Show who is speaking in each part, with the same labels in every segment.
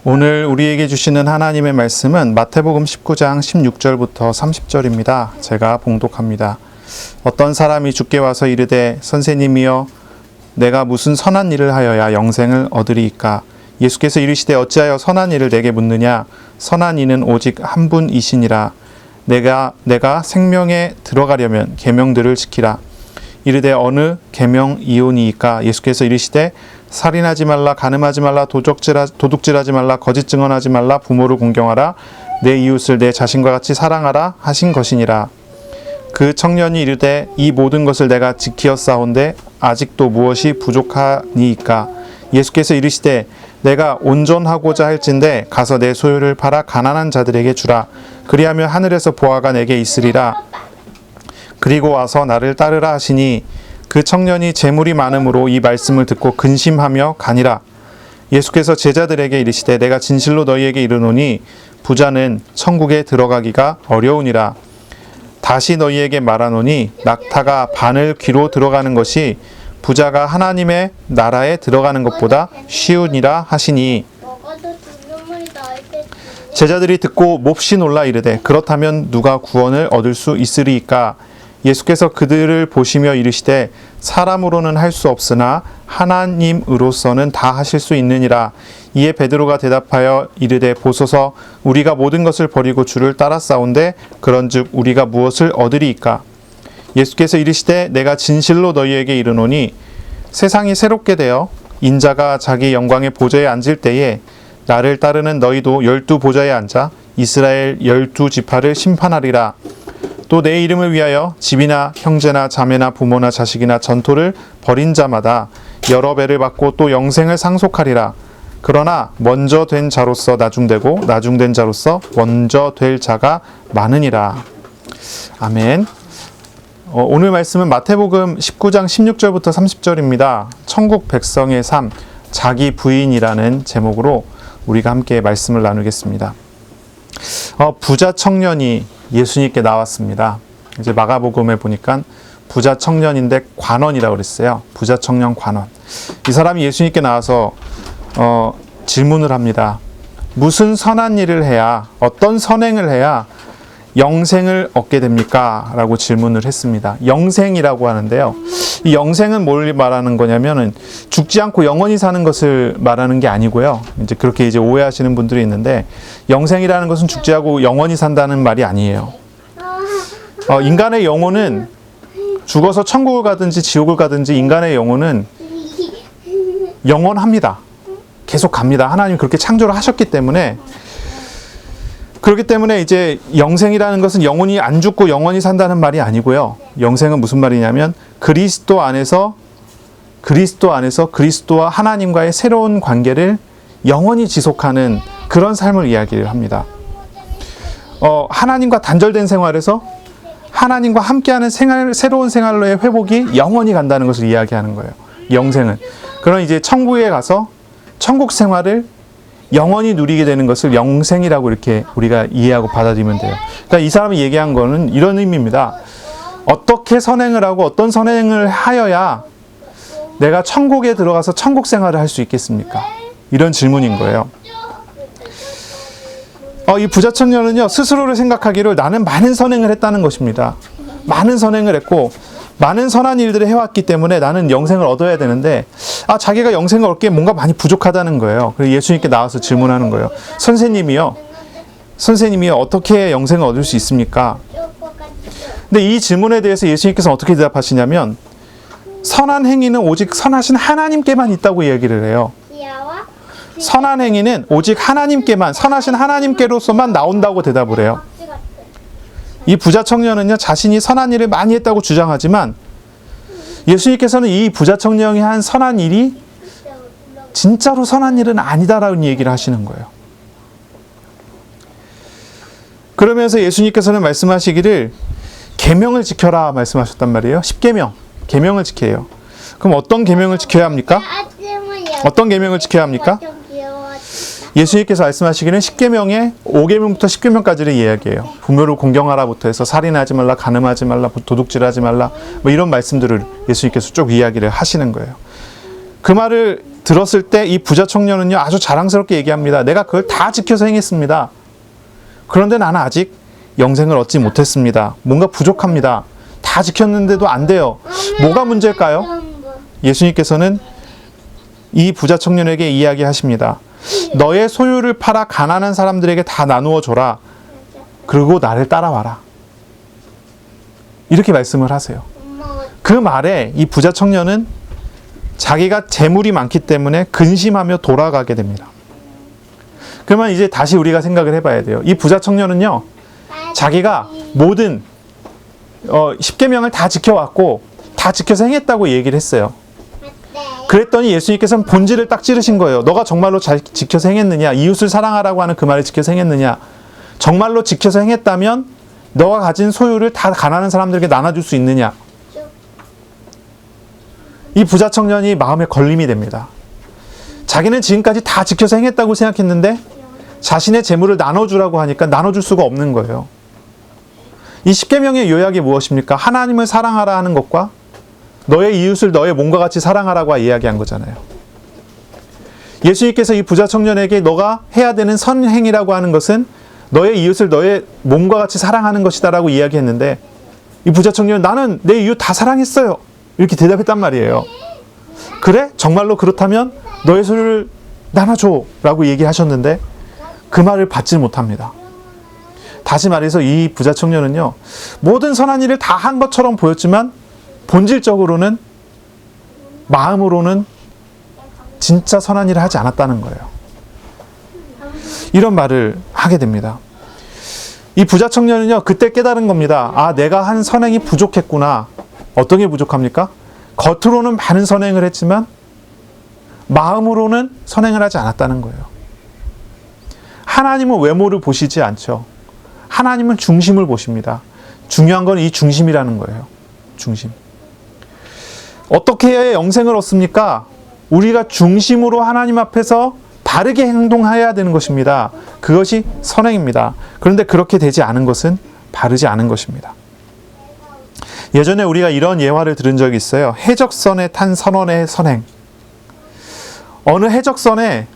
Speaker 1: 오늘 우리에게 주시는 하나님의 말씀은 마태복음 19장 16절부터 30절입니다. 제가 봉독합니다. 어떤 사람이 주께 와서 이르되 선생님이여 내가 무슨 선한 일을 하여야 영생을 얻으리이까? 예수께서 이르시되 어찌하여 선한 일을 내게 묻느냐? 선한 이는 오직 한 분이시니라. 내가 생명에 들어가려면 계명들을 지키라. 이르되 어느 계명이오니이까? 예수께서 이르시되 살인하지 말라, 간음하지 말라, 도둑질하지 말라, 거짓 증언하지 말라, 부모를 공경하라, 내 이웃을 내 자신과 같이 사랑하라 하신 것이니라. 그 청년이 이르되 이 모든 것을 내가 지키었사온데 아직도 무엇이 부족하니이까? 예수께서 이르시되 내가 온전하고자 할진대 가서 내 소유를 팔아 가난한 자들에게 주라. 그리하면 하늘에서 보화가 내게 있으리라. 그리고 와서 나를 따르라 하시니 그 청년이 재물이 많음으로 이 말씀을 듣고 근심하며 가니라. 예수께서 제자들에게 이르시되 내가 진실로 너희에게 이르노니 부자는 천국에 들어가기가 어려우니라. 다시 너희에게 말하노니 낙타가 바늘 귀로 들어가는 것이 부자가 하나님의 나라에 들어가는 것보다 쉬우니라 하시니 제자들이 듣고 몹시 놀라 이르되 그렇다면 누가 구원을 얻을 수 있으리이까? 예수께서 그들을 보시며 이르시되 사람으로는 할 수 없으나 하나님으로서는 다 하실 수 있느니라. 이에 베드로가 대답하여 이르되 보소서 우리가 모든 것을 버리고 주를 따랐사온데 그런즉 우리가 무엇을 얻으리이까? 예수께서 이르시되 내가 진실로 너희에게 이르노니 세상이 새롭게 되어 인자가 자기 영광의 보좌에 앉을 때에 나를 따르는 너희도 12 보좌에 앉아 이스라엘 12지파를 심판하리라. 또 내 이름을 위하여 집이나 형제나 자매나 부모나 자식이나 전토를 벌인 자마다 여러 배를 받고 또 영생을 상속하리라. 그러나 먼저 된 자로서 나중되고 나중된 자로서 먼저 될 자가 많으니라. 아멘. 오늘 말씀은 마태복음 19장 16절부터 30절입니다. 천국 백성의 삶, 자기 부인이라는 제목으로 우리가 함께 말씀을 나누겠습니다. 부자 청년이 예수님께 나왔습니다. 이제 마가복음에 보니까 부자 청년인데 관원이라고 그랬어요. 부자 청년 관원. 이 사람이 예수님께 나와서 질문을 합니다. 무슨 선한 일을 해야, 어떤 선행을 해야 영생을 얻게 됩니까? 라고 질문을 했습니다. 영생이라고 하는데요. 이 영생은 뭘 말하는 거냐면은 죽지 않고 영원히 사는 것을 말하는 게 아니고요. 이제 그렇게 이제 오해하시는 분들이 있는데 영생이라는 것은 죽지 않고 영원히 산다는 말이 아니에요. 인간의 영혼은 죽어서 천국을 가든지 지옥을 가든지 인간의 영혼은 영원합니다. 계속 갑니다. 하나님 그렇게 창조를 하셨기 때문에 그렇기 때문에 이제 영생이라는 것은 영원히 안 죽고 영원히 산다는 말이 아니고요. 영생은 무슨 말이냐면 그리스도 안에서 그리스도와 하나님과의 새로운 관계를 영원히 지속하는 그런 삶을 이야기를 합니다. 하나님과 단절된 생활에서 하나님과 함께하는 새로운 생활로의 회복이 영원히 간다는 것을 이야기하는 거예요. 영생은. 그럼 이제 천국에 가서 천국 생활을 영원히 누리게 되는 것을 영생이라고 이렇게 우리가 이해하고 받아들이면 돼요. 그러니까 이 사람이 얘기한 거는 이런 의미입니다. 어떻게 선행을 하고 어떤 선행을 하여야 내가 천국에 들어가서 천국 생활을 할 수 있겠습니까? 이런 질문인 거예요. 이 부자 청년은요, 스스로를 생각하기를 나는 많은 선행을 했다는 것입니다. 많은 선행을 했고 많은 선한 일들을 해왔기 때문에 나는 영생을 얻어야 되는데 자기가 영생을 얻기에 뭔가 많이 부족하다는 거예요. 그래서 예수님께 나와서 질문하는 거예요. 선생님이요 어떻게 영생을 얻을 수 있습니까? 근데 이 질문에 대해서 예수님께서 어떻게 대답하시냐면 선한 행위는 오직 선하신 하나님께만 있다고 이야기를 해요. 선한 행위는 오직 하나님께만, 선하신 하나님께로서만 나온다고 대답을 해요. 이 부자 청년은요, 자신이 선한 일을 많이 했다고 주장하지만 예수님께서는 이 부자 청년이 한 선한 일이 진짜로 선한 일은 아니다라는 얘기를 하시는 거예요. 그러면서 예수님께서는 말씀하시기를 계명을 지켜라 말씀하셨단 말이에요. 10계명, 계명을 지켜요. 그럼 어떤 계명을 지켜야 합니까? 어떤 계명을 지켜야 합니까? 예수님께서 말씀하시기는 10계명에 5계명부터 10계명까지를 이야기해요. 부모를 공경하라부터 해서 살인하지 말라, 간음하지 말라, 도둑질하지 말라, 뭐 이런 말씀들을 예수님께서 쭉 이야기를 하시는 거예요. 그 말을 들었을 때 이 부자 청년은요, 아주 자랑스럽게 얘기합니다. 내가 그걸 다 지켜서 행했습니다. 그런데 나는 아직 영생을 얻지 못했습니다. 뭔가 부족합니다. 다 지켰는데도 안 돼요. 뭐가 문제일까요? 예수님께서는 이 부자 청년에게 이야기하십니다. 너의 소유를 팔아 가난한 사람들에게 다 나누어 줘라. 그리고 나를 따라와라. 이렇게 말씀을 하세요. 그 말에 이 부자 청년은 자기가 재물이 많기 때문에 근심하며 돌아가게 됩니다. 그러면 이제 다시 우리가 생각을 해봐야 돼요. 이 부자 청년은요, 자기가 모든 10계명을 다 지켜왔고 다 지켜서 행했다고 얘기를 했어요. 그랬더니 예수님께서는 본질을 딱 찌르신 거예요. 너가 정말로 잘 지켜서 행했느냐? 이웃을 사랑하라고 하는 그 말을 지켜서 행했느냐? 정말로 지켜서 행했다면 너가 가진 소유를 다 가난한 사람들에게 나눠줄 수 있느냐? 이 부자 청년이 마음에 걸림이 됩니다. 자기는 지금까지 다 지켜서 행했다고 생각했는데 자신의 재물을 나눠주라고 하니까 나눠줄 수가 없는 거예요. 이 십계명의 요약이 무엇입니까? 하나님을 사랑하라 하는 것과 너의 이웃을 너의 몸과 같이 사랑하라고 이야기한 거잖아요. 예수님께서 이 부자 청년에게 너가 해야 되는 선행이라고 하는 것은 너의 이웃을 너의 몸과 같이 사랑하는 것이다라고 이야기했는데 이 부자 청년은 나는 내 이웃 다 사랑했어요. 이렇게 대답했단 말이에요. 그래? 정말로 그렇다면 너의 소유를 나눠줘 라고 얘기하셨는데 그 말을 받지 못합니다. 다시 말해서 이 부자 청년은요, 모든 선한 일을 다 한 것처럼 보였지만 본질적으로는, 마음으로는 진짜 선한 일을 하지 않았다는 거예요. 이런 말을 하게 됩니다. 이 부자 청년은요, 그때 깨달은 겁니다. 아, 내가 한 선행이 부족했구나. 어떤 게 부족합니까? 겉으로는 많은 선행을 했지만 마음으로는 선행을 하지 않았다는 거예요. 하나님은 외모를 보시지 않죠. 하나님은 중심을 보십니다. 중요한 건 이 중심이라는 거예요. 중심. 어떻게 해야 영생을 얻습니까? 우리가 중심으로 하나님 앞에서 바르게 행동해야 되는 것입니다. 그것이 선행입니다. 그런데 그렇게 되지 않은 것은 바르지 않은 것입니다. 예전에 우리가 이런 예화를 들은 적이 있어요. 해적선에 탄 선원의 선행. 어느 해적선에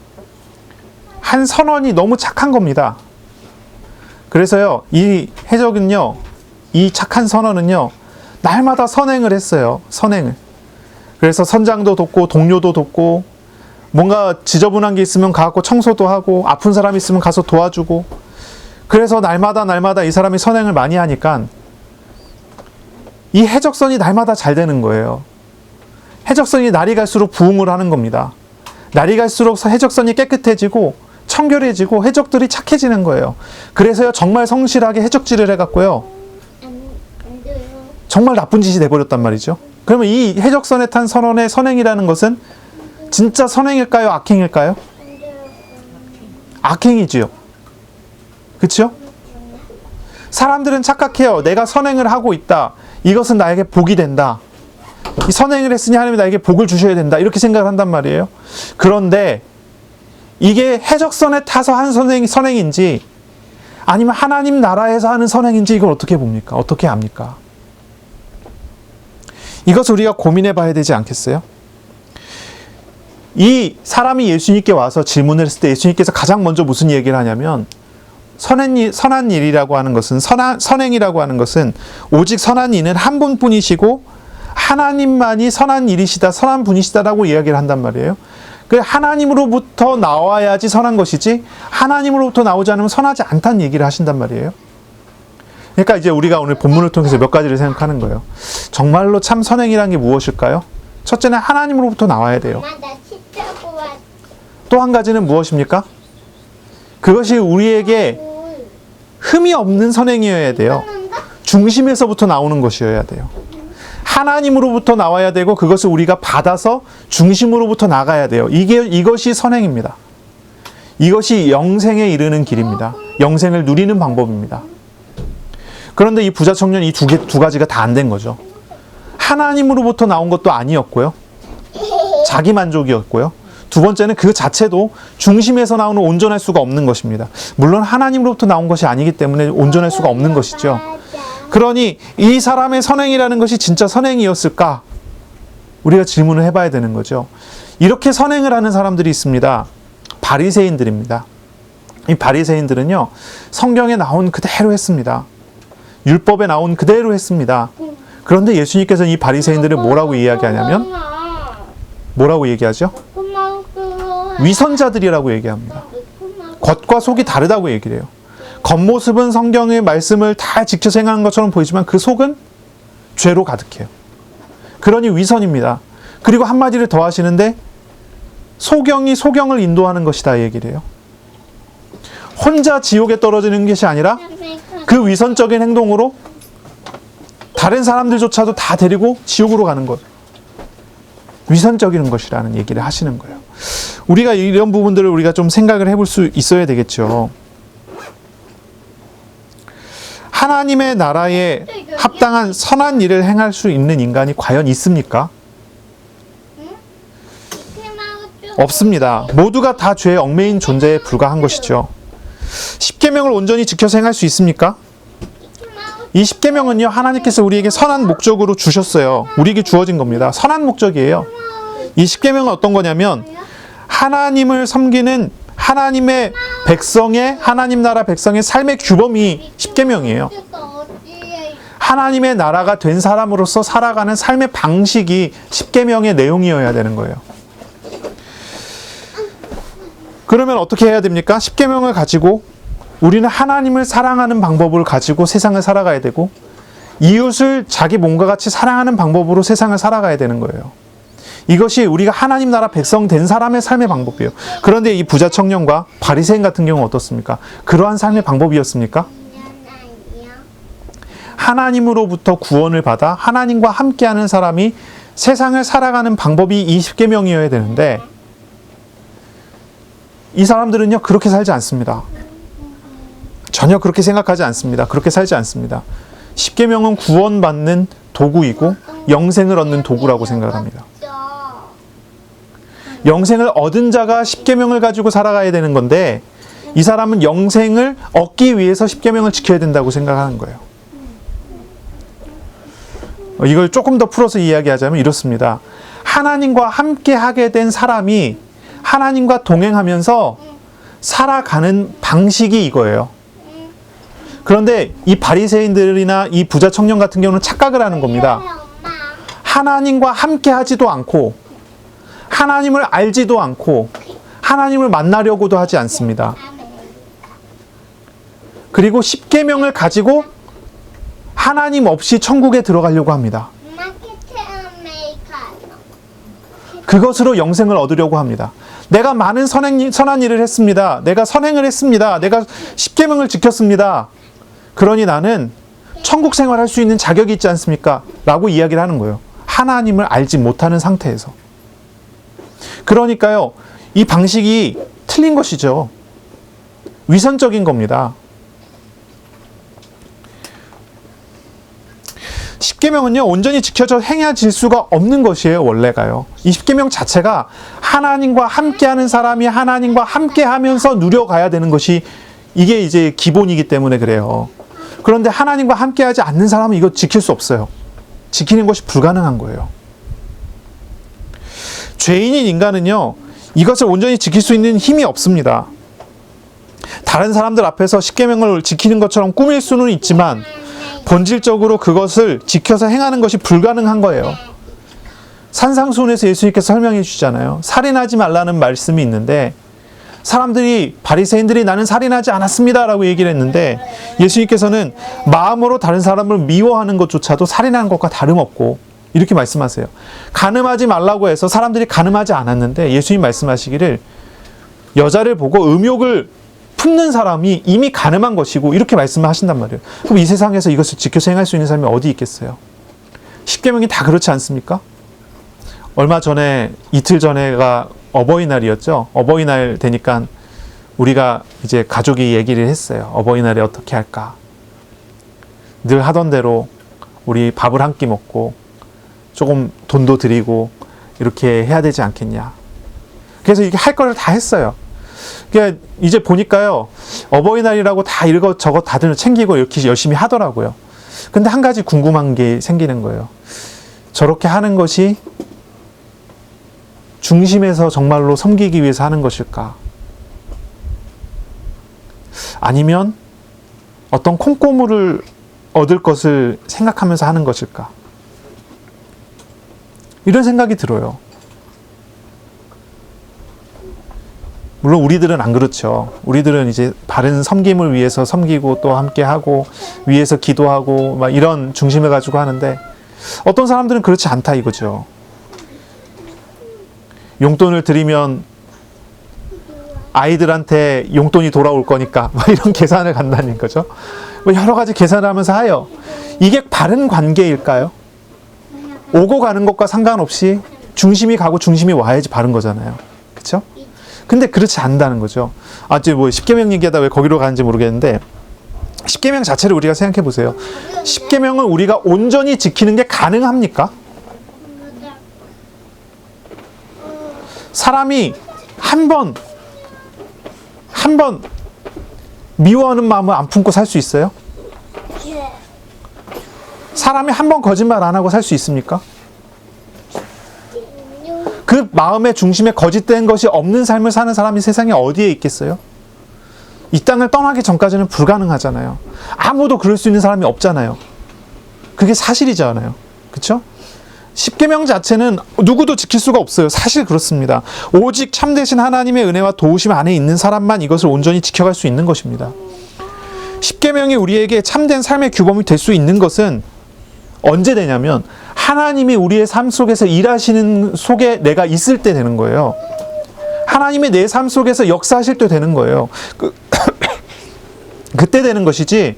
Speaker 1: 한 선원이 너무 착한 겁니다. 그래서요, 이 해적은요, 이 착한 선원은요, 날마다 선행을 했어요. 선행을. 그래서 선장도 돕고 동료도 돕고 뭔가 지저분한 게 있으면 가서 청소도 하고 아픈 사람이 있으면 가서 도와주고, 그래서 날마다 이 사람이 선행을 많이 하니까 이 해적선이 날마다 잘 되는 거예요. 해적선이 날이 갈수록 부흥을 하는 겁니다. 날이 갈수록 해적선이 깨끗해지고 청결해지고 해적들이 착해지는 거예요. 그래서요, 정말 성실하게 해적질을 해갖고요, 정말 나쁜 짓이 돼버렸단 말이죠. 그러면 이 해적선에 탄 선원의 선행이라는 것은 진짜 선행일까요? 악행일까요? 악행이지요. 그렇죠? 사람들은 착각해요. 내가 선행을 하고 있다. 이것은 나에게 복이 된다. 이 선행을 했으니 하나님이 나에게 복을 주셔야 된다. 이렇게 생각을 한단 말이에요. 그런데 이게 해적선에 타서 한 선행인지 아니면 하나님 나라에서 하는 선행인지 이걸 어떻게 봅니까? 어떻게 압니까? 이것을 우리가 고민해 봐야 되지 않겠어요? 이 사람이 예수님께 와서 질문을 했을 때 예수님께서 가장 먼저 무슨 얘기를 하냐면 선한 일이라고 하는 것은 선행이라고 하는 것은 오직 선한 이는 한 분뿐이시고 하나님만이 선한 일이시다, 선한 분이시다라고 이야기를 한단 말이에요. 그 하나님으로부터 나와야지 선한 것이지 하나님으로부터 나오지 않으면 선하지 않다는 얘기를 하신단 말이에요. 그러니까 이제 우리가 오늘 본문을 통해서 몇 가지를 생각하는 거예요. 정말로 참 선행이란 게 무엇일까요? 첫째는 하나님으로부터 나와야 돼요. 또 한 가지는 무엇입니까? 그것이 우리에게 흠이 없는 선행이어야 돼요. 중심에서부터 나오는 것이어야 돼요. 하나님으로부터 나와야 되고 그것을 우리가 받아서 중심으로부터 나가야 돼요. 이것이 선행입니다. 이것이 영생에 이르는 길입니다. 영생을 누리는 방법입니다. 그런데 이 부자 청년 이 두 가지가 다 안 된 거죠. 하나님으로부터 나온 것도 아니었고요. 자기 만족이었고요. 두 번째는 그 자체도 중심에서 나오는 온전할 수가 없는 것입니다. 물론 하나님으로부터 나온 것이 아니기 때문에 온전할 수가 없는 것이죠. 그러니 이 사람의 선행이라는 것이 진짜 선행이었을까? 우리가 질문을 해봐야 되는 거죠. 이렇게 선행을 하는 사람들이 있습니다. 바리새인들입니다. 이 바리새인들은요, 성경에 나온 그대로 했습니다. 율법에 나온 그대로 했습니다. 그런데 예수님께서는 이 바리새인들을 뭐라고 이야기하냐면, 뭐라고 얘기하죠? 위선자들이라고 얘기합니다. 겉과 속이 다르다고 얘기를 해요. 겉모습은 성경의 말씀을 다 지켜서 행하는 것처럼 보이지만 그 속은 죄로 가득해요. 그러니 위선입니다. 그리고 한마디를 더 하시는데, 소경이 소경을 인도하는 것이다 얘기를 해요. 혼자 지옥에 떨어지는 것이 아니라 그 위선적인 행동으로 다른 사람들조차도 다 데리고 지옥으로 가는 것. 위선적인 것이라는 얘기를 하시는 거예요. 우리가 이런 부분들을 우리가 좀 생각을 해볼 수 있어야 되겠죠. 하나님의 나라에 합당한 선한 일을 행할 수 있는 인간이 과연 있습니까? 없습니다. 모두가 다 죄의 얽매인 존재에 불과한 것이죠. 십계명을 온전히 지켜서 행할 수 있습니까? 이 십계명은요, 하나님께서 우리에게 선한 목적으로 주셨어요. 우리에게 주어진 겁니다. 선한 목적이에요. 이 십계명은 어떤 거냐면, 하나님을 섬기는 하나님의 백성의, 하나님 나라 백성의 삶의 규범이 십계명이에요. 하나님의 나라가 된 사람으로서 살아가는 삶의 방식이 십계명의 내용이어야 되는 거예요. 그러면 어떻게 해야 됩니까? 십계명을 가지고 우리는 하나님을 사랑하는 방법을 가지고 세상을 살아가야 되고, 이웃을 자기 몸과 같이 사랑하는 방법으로 세상을 살아가야 되는 거예요. 이것이 우리가 하나님 나라 백성 된 사람의 삶의 방법이에요. 그런데 이 부자 청년과 바리새인 같은 경우는 어떻습니까? 그러한 삶의 방법이었습니까? 하나님으로부터 구원을 받아 하나님과 함께하는 사람이 세상을 살아가는 방법이 이 십계명이어야 되는데, 이 사람들은요, 그렇게 살지 않습니다. 전혀 그렇게 생각하지 않습니다. 그렇게 살지 않습니다. 십계명은 구원받는 도구이고 영생을 얻는 도구라고 생각을 합니다. 영생을 얻은 자가 십계명을 가지고 살아가야 되는 건데, 이 사람은 영생을 얻기 위해서 십계명을 지켜야 된다고 생각하는 거예요. 이걸 조금 더 풀어서 이야기하자면 이렇습니다. 하나님과 함께 하게 된 사람이 하나님과 동행하면서 살아가는 방식이 이거예요. 그런데 이 바리새인들이나 이 부자 청년 같은 경우는 착각을 하는 겁니다. 하나님과 함께 하지도 않고, 하나님을 알지도 않고, 하나님을 만나려고도 하지 않습니다. 그리고 십계명을 가지고 하나님 없이 천국에 들어가려고 합니다. 그것으로 영생을 얻으려고 합니다. 내가 많은 선한 일을 했습니다. 내가 선행을 했습니다. 내가 십계명을 지켰습니다. 그러니 나는 천국 생활할 수 있는 자격이 있지 않습니까? 라고 이야기를 하는 거예요. 하나님을 알지 못하는 상태에서. 그러니까요, 이 방식이 틀린 것이죠. 위선적인 겁니다. 십계명은요, 온전히 지켜져 행해질 수가 없는 것이에요. 원래가요. 이 십계명 자체가 하나님과 함께하는 사람이 하나님과 함께하면서 누려가야 되는 것이, 이게 이제 기본이기 때문에 그래요. 그런데 하나님과 함께하지 않는 사람은 이거 지킬 수 없어요. 지키는 것이 불가능한 거예요. 죄인인 인간은요, 이것을 온전히 지킬 수 있는 힘이 없습니다. 다른 사람들 앞에서 십계명을 지키는 것처럼 꾸밀 수는 있지만 본질적으로 그것을 지켜서 행하는 것이 불가능한 거예요. 산상수훈에서 예수님께서 설명해 주시잖아요. 살인하지 말라는 말씀이 있는데, 사람들이, 바리새인들이 나는 살인하지 않았습니다 라고 얘기를 했는데, 예수님께서는 마음으로 다른 사람을 미워하는 것조차도 살인하는 것과 다름없고 이렇게 말씀하세요. 간음하지 말라고 해서 사람들이 간음하지 않았는데, 예수님 말씀하시기를 여자를 보고 음욕을 품는 사람이 이미 간음한 것이고, 이렇게 말씀을 하신단 말이에요. 그럼 이 세상에서 이것을 지켜서 행할 수 있는 사람이 어디 있겠어요? 십계명이 다 그렇지 않습니까? 얼마 전에, 이틀 전에가 어버이날이었죠. 어버이날 되니까 우리가 이제 가족이 얘기를 했어요. 어버이날에 어떻게 할까? 늘 하던 대로 우리 밥을 한 끼 먹고 조금 돈도 드리고 이렇게 해야 되지 않겠냐. 그래서 이게 할 거를 다 했어요. 그러니까 이제 보니까요, 어버이날이라고 다 이것저것 다들 챙기고 이렇게 열심히 하더라고요. 근데 한 가지 궁금한 게 생기는 거예요. 저렇게 하는 것이 중심에서 정말로 섬기기 위해서 하는 것일까? 아니면 어떤 콩고물을 얻을 것을 생각하면서 하는 것일까? 이런 생각이 들어요. 물론 우리들은 안 그렇죠. 우리들은 이제 바른 섬김을 위해서 섬기고 또 함께 하고 위해서 기도하고 막 이런 중심을 가지고 하는데 어떤 사람들은 그렇지 않다 이거죠. 용돈을 드리면 아이들한테 용돈이 돌아올 거니까 막 이런 계산을 간다는 거죠. 뭐 여러 가지 계산을 하면서 하여 이게 바른 관계일까요? 오고 가는 것과 상관없이 중심이 가고 중심이 와야지 바른 거잖아요. 그렇죠? 근데 그렇지 않다는 거죠. 이제 뭐 십계명 얘기하다 왜 거기로 가는지 모르겠는데 십계명 자체를 우리가 생각해 보세요. 십계명을 우리가 온전히 지키는 게 가능합니까? 사람이 한 번 미워하는 마음을 안 품고 살 수 있어요? 사람이 한 번 거짓말 안 하고 살 수 있습니까? 그 마음의 중심에 거짓된 것이 없는 삶을 사는 사람이 세상에 어디에 있겠어요? 이 땅을 떠나기 전까지는 불가능하잖아요. 아무도 그럴 수 있는 사람이 없잖아요. 그게 사실이잖아요. 그렇죠? 십계명 자체는 누구도 지킬 수가 없어요. 사실 그렇습니다. 오직 참되신 하나님의 은혜와 도우심 안에 있는 사람만 이것을 온전히 지켜갈 수 있는 것입니다. 십계명이 우리에게 참된 삶의 규범이 될 수 있는 것은 언제 되냐면 하나님이 우리의 삶 속에서 일하시는 속에 내가 있을 때 되는 거예요. 하나님이 내 삶 속에서 역사하실 때 되는 거예요. 그때 되는 것이지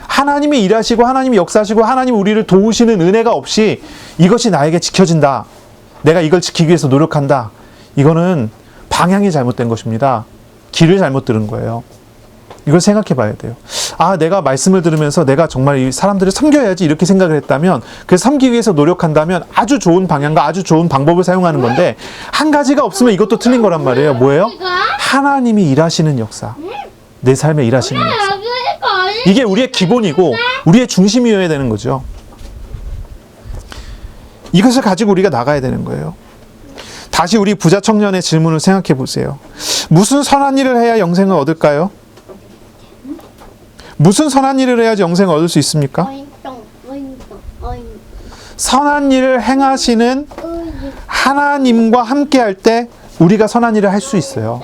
Speaker 1: 하나님이 일하시고 하나님이 역사하시고 하나님이 우리를 도우시는 은혜가 없이 이것이 나에게 지켜진다. 내가 이걸 지키기 위해서 노력한다. 이거는 방향이 잘못된 것입니다. 길을 잘못 들은 거예요. 이걸 생각해 봐야 돼요. 내가 말씀을 들으면서 내가 정말 이 사람들을 섬겨야지 이렇게 생각을 했다면 그래서 섬기기 위해서 노력한다면 아주 좋은 방향과 아주 좋은 방법을 사용하는 건데 한 가지가 없으면 이것도 틀린 거란 말이에요. 뭐예요? 하나님이 일하시는 역사. 내 삶에 일하시는 역사. 이게 우리의 기본이고 우리의 중심이어야 되는 거죠. 이것을 가지고 우리가 나가야 되는 거예요. 다시 우리 부자 청년의 질문을 생각해 보세요. 무슨 선한 일을 해야 영생을 얻을까요? 무슨 선한 일을 해야지 영생을 얻을 수 있습니까? 선한 일을 행하시는 하나님과 함께 할 때 우리가 선한 일을 할 수 있어요.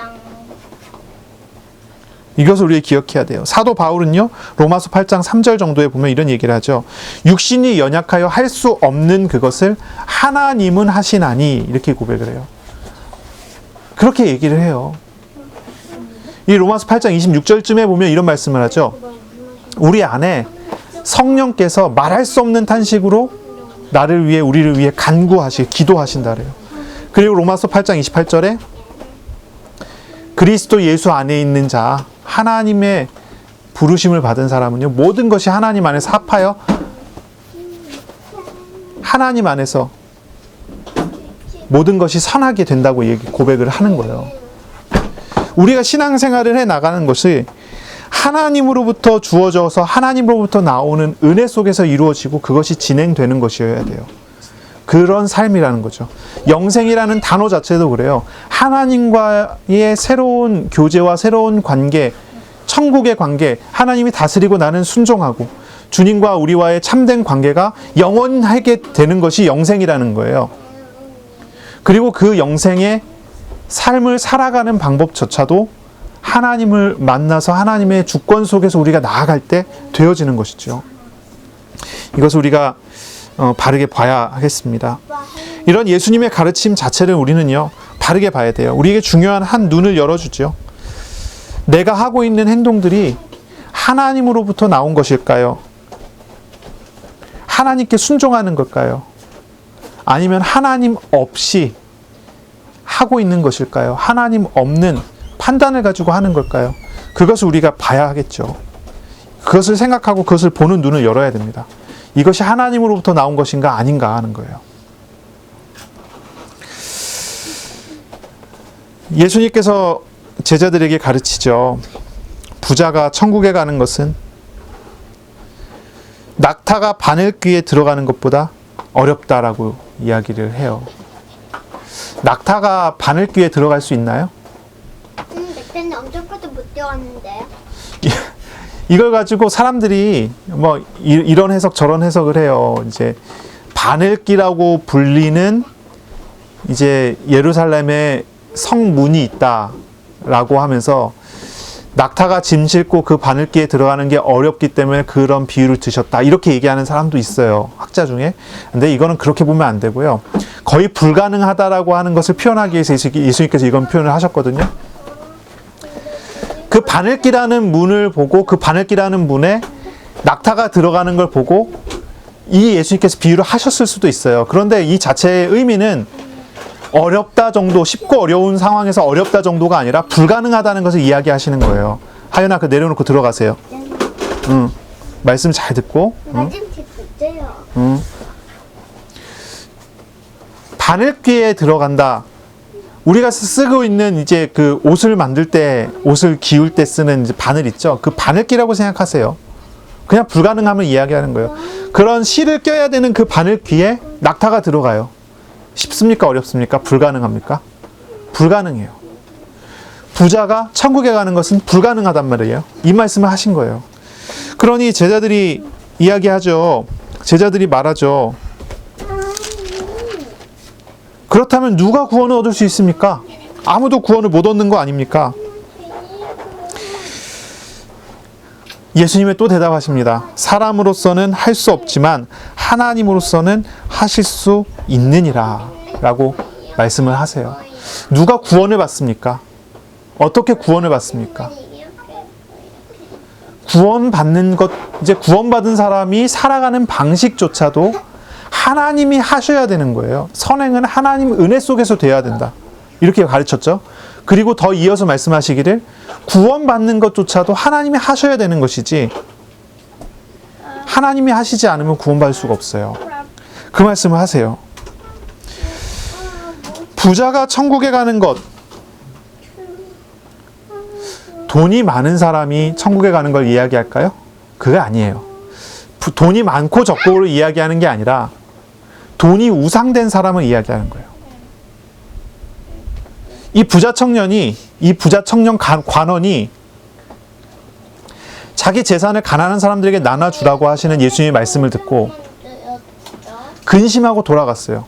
Speaker 1: 이것을 우리가 기억해야 돼요. 사도 바울은요, 로마서 8장 3절 정도에 보면 이런 얘기를 하죠. 육신이 연약하여 할 수 없는 그것을 하나님은 하시나니 이렇게 고백을 해요. 그렇게 얘기를 해요. 이 로마서 8장 26절쯤에 보면 이런 말씀을 하죠. 우리 안에 성령께서 말할 수 없는 탄식으로 나를 위해 우리를 위해 기도하신다 그래요. 그리고 로마서 8장 28절에 그리스도 예수 안에 있는 자 하나님의 부르심을 받은 사람은요 모든 것이 하나님 안에서 합하여 하나님 안에서 모든 것이 선하게 된다고 고백을 하는 거예요. 우리가 신앙생활을 해 나가는 것이 하나님으로부터 주어져서 하나님으로부터 나오는 은혜 속에서 이루어지고 그것이 진행되는 것이어야 돼요. 그런 삶이라는 거죠. 영생이라는 단어 자체도 그래요. 하나님과의 새로운 교제와 새로운 관계, 천국의 관계, 하나님이 다스리고 나는 순종하고 주님과 우리와의 참된 관계가 영원하게 되는 것이 영생이라는 거예요. 그리고 그 영생의 삶을 살아가는 방법조차도 하나님을 만나서 하나님의 주권 속에서 우리가 나아갈 때 되어지는 것이죠. 이것을 우리가 바르게 봐야 하겠습니다. 이런 예수님의 가르침 자체를 우리는요 바르게 봐야 돼요. 우리에게 중요한 한 눈을 열어주죠. 내가 하고 있는 행동들이 하나님으로부터 나온 것일까요? 하나님께 순종하는 걸까요? 아니면 하나님 없이 하고 있는 것일까요? 하나님 없는 판단을 가지고 하는 걸까요? 그것을 우리가 봐야 하겠죠. 그것을 생각하고 그것을 보는 눈을 열어야 됩니다. 이것이 하나님으로부터 나온 것인가 아닌가 하는 거예요. 예수님께서 제자들에게 가르치죠. 부자가 천국에 가는 것은 낙타가 바늘귀에 들어가는 것보다 어렵다라고 이야기를 해요. 낙타가 바늘귀에 들어갈 수 있나요?
Speaker 2: 근데 엄청 커도 못 들어갔는데요.
Speaker 1: 이걸 가지고 사람들이 뭐 이런 해석 저런 해석을 해요. 이제 바늘귀라고 불리는 이제 예루살렘에 성문이 있다라고 하면서 낙타가 짐 싣고 그 바늘귀에 들어가는 게 어렵기 때문에 그런 비유를 드셨다. 이렇게 얘기하는 사람도 있어요. 학자 중에. 근데 이거는 그렇게 보면 안 되고요. 거의 불가능하다라고 하는 것을 표현하기 위해서 예수님께서 이건 표현을 하셨거든요. 그 바늘귀라는 문을 보고 그 바늘귀라는 문에 낙타가 들어가는 걸 보고 이 예수님께서 비유를 하셨을 수도 있어요. 그런데 이 자체의 의미는 어렵다 정도, 쉽고 어려운 상황에서 어렵다 정도가 아니라 불가능하다는 것을 이야기하시는 거예요. 하연아, 그 내려놓고 들어가세요. 응. 말씀 잘 듣고. 응. 응. 바늘귀에 들어간다. 우리가 쓰고 있는 이제 그 옷을 만들 때, 옷을 기울 때 쓰는 이제 바늘 있죠. 그 바늘귀라고 생각하세요. 그냥 불가능함을 이야기하는 거예요. 그런 실을 껴야 되는 그 바늘귀에 낙타가 들어가요. 쉽습니까? 어렵습니까? 불가능합니까? 불가능해요. 부자가 천국에 가는 것은 불가능하단 말이에요. 이 말씀을 하신 거예요. 그러니 제자들이 이야기하죠. 제자들이 말하죠. 그렇다면 누가 구원을 얻을 수 있습니까? 아무도 구원을 못 얻는 거 아닙니까? 예수님이 또 대답하십니다. 사람으로서는 할 수 없지만 하나님으로서는 하실 수 있느니라 라고 말씀을 하세요. 누가 구원을 받습니까? 어떻게 구원을 받습니까? 구원받는 것, 이제 구원받은 사람이 살아가는 방식조차도 하나님이 하셔야 되는 거예요. 선행은 하나님 은혜 속에서 돼야 된다. 이렇게 가르쳤죠. 그리고 더 이어서 말씀하시기를 구원받는 것조차도 하나님이 하셔야 되는 것이지 하나님이 하시지 않으면 구원받을 수가 없어요. 그 말씀을 하세요. 부자가 천국에 가는 것, 돈이 많은 사람이 천국에 가는 걸 이야기할까요? 그게 아니에요. 돈이 많고 적고를 이야기하는 게 아니라 돈이 우상된 사람을 이야기하는 거예요. 이 부자 청년 관원이 자기 재산을 가난한 사람들에게 나눠주라고 하시는 예수님의 말씀을 듣고 근심하고 돌아갔어요.